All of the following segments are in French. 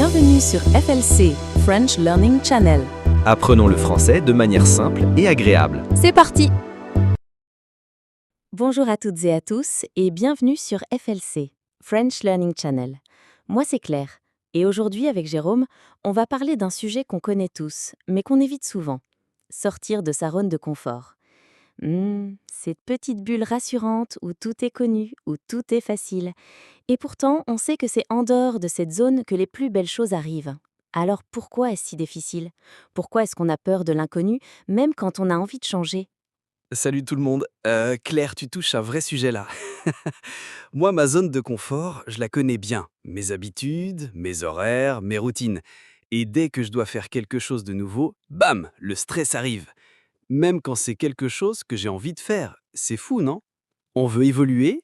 Bienvenue sur FLC, French Learning Channel. Apprenons le français de manière simple et agréable. C'est parti! Bonjour à toutes et à tous et bienvenue sur FLC, French Learning Channel. Moi c'est Claire et aujourd'hui avec Jérôme, on va parler d'un sujet qu'on connaît tous, mais qu'on évite souvent. Sortir de sa zone de confort. Cette petite bulle rassurante où tout est connu, où tout est facile. Et pourtant, on sait que c'est en dehors de cette zone que les plus belles choses arrivent. Alors pourquoi est-ce si difficile? Pourquoi est-ce qu'on a peur de l'inconnu, même quand on a envie de changer? Salut tout le monde. Claire, tu touches un vrai sujet là. Moi, ma zone de confort, je la connais bien. Mes habitudes, mes horaires, mes routines. Et dès que je dois faire quelque chose de nouveau, bam, le stress arrive. Même quand c'est quelque chose que j'ai envie de faire. C'est fou, non? On veut évoluer,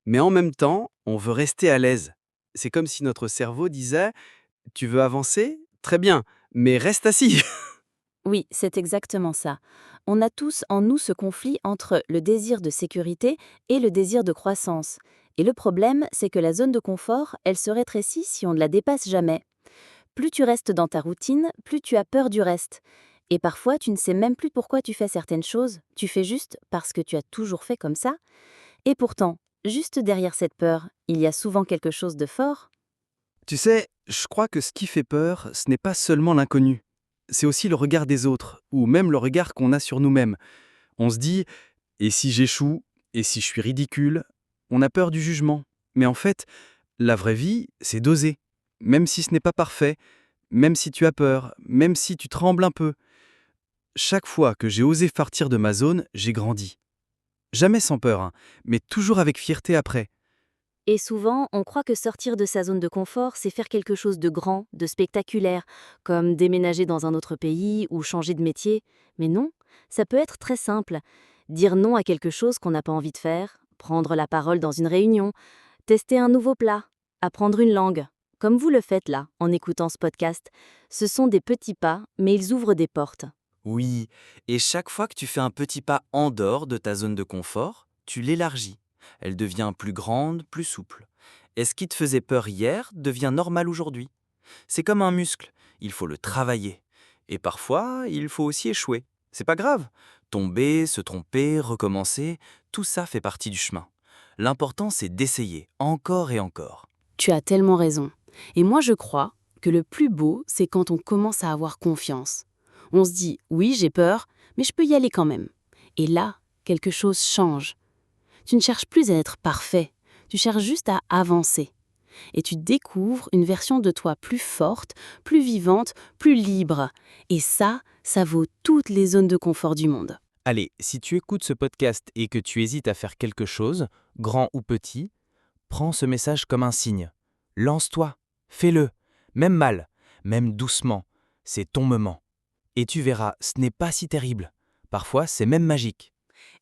mais en même temps, on veut rester à l'aise. C'est comme si notre cerveau disait « Tu veux avancer? Très bien, mais reste assis !» Oui, c'est exactement ça. On a tous en nous ce conflit entre le désir de sécurité et le désir de croissance. Et le problème, c'est que la zone de confort, elle se rétrécit si on ne la dépasse jamais. Plus tu restes dans ta routine, plus tu as peur du reste. Et parfois, tu ne sais même plus pourquoi tu fais certaines choses, tu fais juste parce que tu as toujours fait comme ça. Et pourtant, juste derrière cette peur, il y a souvent quelque chose de fort. Tu sais, je crois que ce qui fait peur, ce n'est pas seulement l'inconnu. C'est aussi le regard des autres, ou même le regard qu'on a sur nous-mêmes. On se dit « et si j'échoue? Et si je suis ridicule ?» On a peur du jugement. Mais en fait, la vraie vie, c'est d'oser. Même si ce n'est pas parfait, même si tu as peur, même si tu trembles un peu. Chaque fois que j'ai osé partir de ma zone, j'ai grandi. Jamais sans peur, mais toujours avec fierté après. Et souvent, on croit que sortir de sa zone de confort, c'est faire quelque chose de grand, de spectaculaire, comme déménager dans un autre pays ou changer de métier. Mais non, ça peut être très simple. Dire non à quelque chose qu'on n'a pas envie de faire, prendre la parole dans une réunion, tester un nouveau plat, apprendre une langue. Comme vous le faites là, en écoutant ce podcast. Ce sont des petits pas, mais ils ouvrent des portes. Oui, et chaque fois que tu fais un petit pas en dehors de ta zone de confort, tu l'élargis. Elle devient plus grande, plus souple. Et ce qui te faisait peur hier devient normal aujourd'hui. C'est comme un muscle, il faut le travailler. Et parfois, il faut aussi échouer. C'est pas grave. Tomber, se tromper, recommencer, tout ça fait partie du chemin. L'important, c'est d'essayer, encore et encore. Tu as tellement raison. Et moi, je crois que le plus beau, c'est quand on commence à avoir confiance. On se dit « oui, j'ai peur, mais je peux y aller quand même ». Et là, quelque chose change. Tu ne cherches plus à être parfait, tu cherches juste à avancer. Et tu découvres une version de toi plus forte, plus vivante, plus libre. Et ça vaut toutes les zones de confort du monde. Allez, si tu écoutes ce podcast et que tu hésites à faire quelque chose, grand ou petit, prends ce message comme un signe. Lance-toi, fais-le, même mal, même doucement, c'est ton moment. Et tu verras, ce n'est pas si terrible. Parfois, c'est même magique.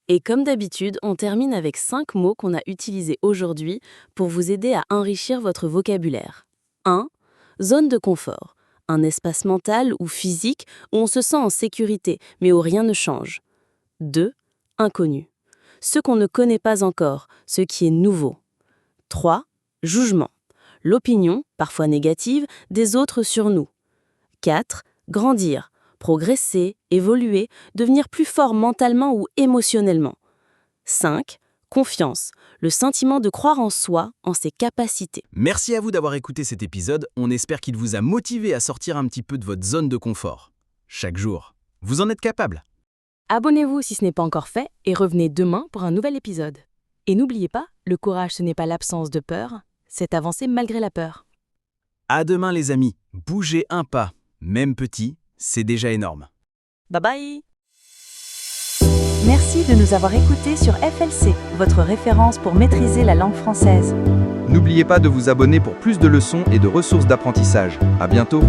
Et comme d'habitude, on termine avec 5 mots qu'on a utilisés aujourd'hui pour vous aider à enrichir votre vocabulaire. 1. Zone de confort. Un espace mental ou physique où on se sent en sécurité, mais où rien ne change. 2. Inconnu. Ce qu'on ne connaît pas encore, ce qui est nouveau. 3. Jugement. L'opinion, parfois négative, des autres sur nous. 4. Grandir. Progresser, évoluer, devenir plus fort mentalement ou émotionnellement. 5. Confiance, le sentiment de croire en soi, en ses capacités. Merci à vous d'avoir écouté cet épisode. On espère qu'il vous a motivé à sortir un petit peu de votre zone de confort. Chaque jour, vous en êtes capable. Abonnez-vous si ce n'est pas encore fait et revenez demain pour un nouvel épisode. Et n'oubliez pas, le courage ce n'est pas l'absence de peur, c'est avancer malgré la peur. À demain les amis, bougez un pas, même petit, c'est déjà énorme. Bye bye! Merci de nous avoir écoutés sur FLC, votre référence pour maîtriser la langue française. N'oubliez pas de vous abonner pour plus de leçons et de ressources d'apprentissage. À bientôt!